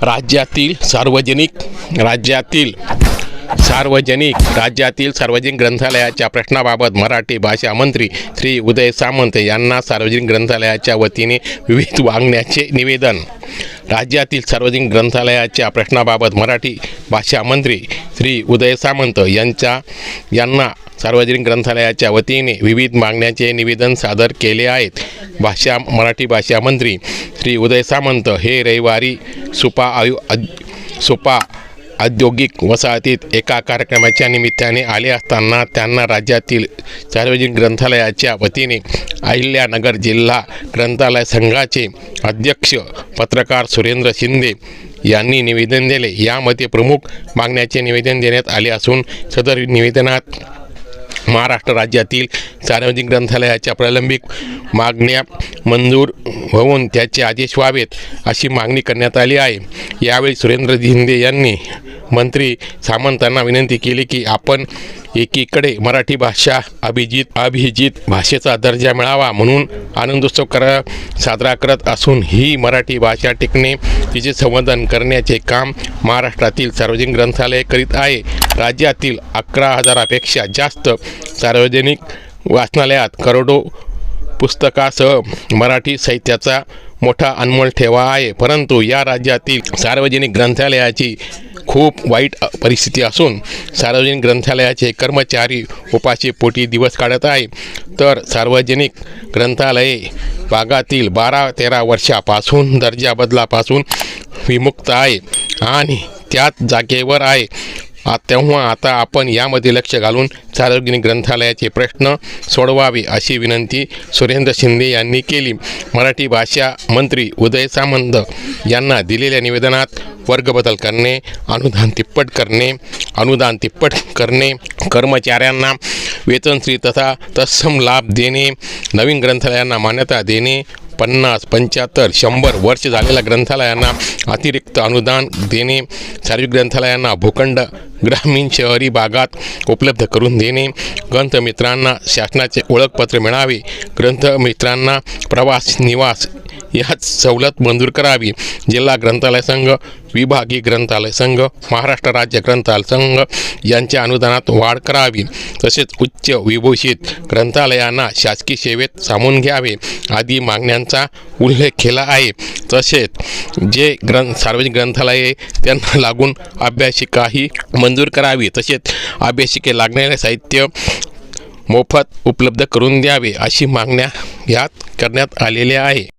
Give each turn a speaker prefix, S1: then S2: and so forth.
S1: राज्यातील सार्वजनिक ग्रंथालयाच्या प्रश्नाबाबत मराठी भाषा मंत्री श्री उदय सामंत यांना सार्वजनिक ग्रंथालयाच्या वतीने विविध मागण्यांचे निवेदन. राज्यातील सार्वजनिक ग्रंथालयाच्या प्रश्नाबाबत मराठी भाषा मंत्री श्री उदय सामंत यांना सार्वजनिक ग्रंथालयाच्या वतीने विविध मागण्यांचे निवेदन सादर केले आहेत. मराठी भाषा मंत्री श्री उदय सामंत हे रविवारी सुपा औद्योगिक वसाहतीत एका कार्यक्रमाच्या निमित्ताने आले असताना त्यांना राज्यातील सार्वजनिक ग्रंथालयाच्या वतीने अहिल्यानगर जिल्हा ग्रंथालय संघाचे अध्यक्ष पत्रकार सुरेंद्र शिंदे यांनी निवेदन दिले. यामध्ये प्रमुख मागण्यांचे निवेदन देण्यात आले असून सदर निवेदनात महाराष्ट्र राज्यातील सार्वजनिक ग्रंथालयाच्या प्रलंबित मागण्या मंजूर होऊन त्याचे आदेश व्हावेत अशी मागणी करण्यात आली आहे. यावेळी सुरेंद्र शिंदे यांनी मंत्री सामंतांना विनंती केली की आपण एकीकडे मराठी भाषा अभिजित भाषेचा दर्जा मिळावा म्हणून आनंदोत्सव साजरा करत असून ही मराठी भाषा टिकणे तिचे संवर्धन करण्याचे काम महाराष्ट्रातील सार्वजनिक ग्रंथालय करीत आहे. राज्यातील 11,000पेक्षा जास्त सार्वजनिक वाचनालयात करोडो पुस्तकासह मराठी साहित्याचा मोठा अनमोल ठेवा आहे. परंतु या राज्यातील सार्वजनिक ग्रंथालयाची खूप वाईट परिस्थिती असून सार्वजनिक ग्रंथालयाचे कर्मचारी उपाशीपोटी दिवस काढत आहे. तर सार्वजनिक ग्रंथालये भागातील 12-13 वर्षापासून दर्जा बदलापासून विमुक्त आहे आणि त्याच जागेवर आहे. तेव्हा आता आपण यामध्ये लक्ष घालून सार्वजनिक ग्रंथालयाचे प्रश्न सोडवावे अशी विनंती सुरेंद्र शिंदे यांनी केली. मराठी भाषा मंत्री उदय सामंत यांना दिलेल्या निवेदनात वर्ग बदल करणे, अनुदान तिप्पट करणे, कर्मचाऱ्यांना वेतनश्री तथा तत्सम लाभ देणे, नवीन ग्रंथालयांना मान्यता देणे, 50, 75, 100 वर्ष झालेल्या ग्रंथालयांना अतिरिक्त अनुदान देणे, सार्वजनिक ग्रंथालयांना भूखंड ग्रामीण शहरी भागात उपलब्ध करून देणे, ग्रंथमित्रांना शासनाचे ओळखपत्र मिळावे, ग्रंथमित्रांना प्रवास निवास यात सवलत मंजूर करावी, जिल्हा ग्रंथालय संघ, विभागीय ग्रंथालय संघ, महाराष्ट्र राज्य ग्रंथालय संघ यांच्या अनुदानात वाढ करावी, तसेच उच्च विभूषित ग्रंथालयांना शासकीय सेवेत सामावून घ्यावे आदी मागण्यांचा उल्लेख केला आहे. तसेच जे सार्वजनिक ग्रंथालये त्यांना लागून अभ्यासिकाही मंजूर करावी, तसेच अभ्यासिके लागणारे साहित्य मोफत उपलब्ध करून द्यावे अशी मागण्या यात करण्यात आलेल्या आहे.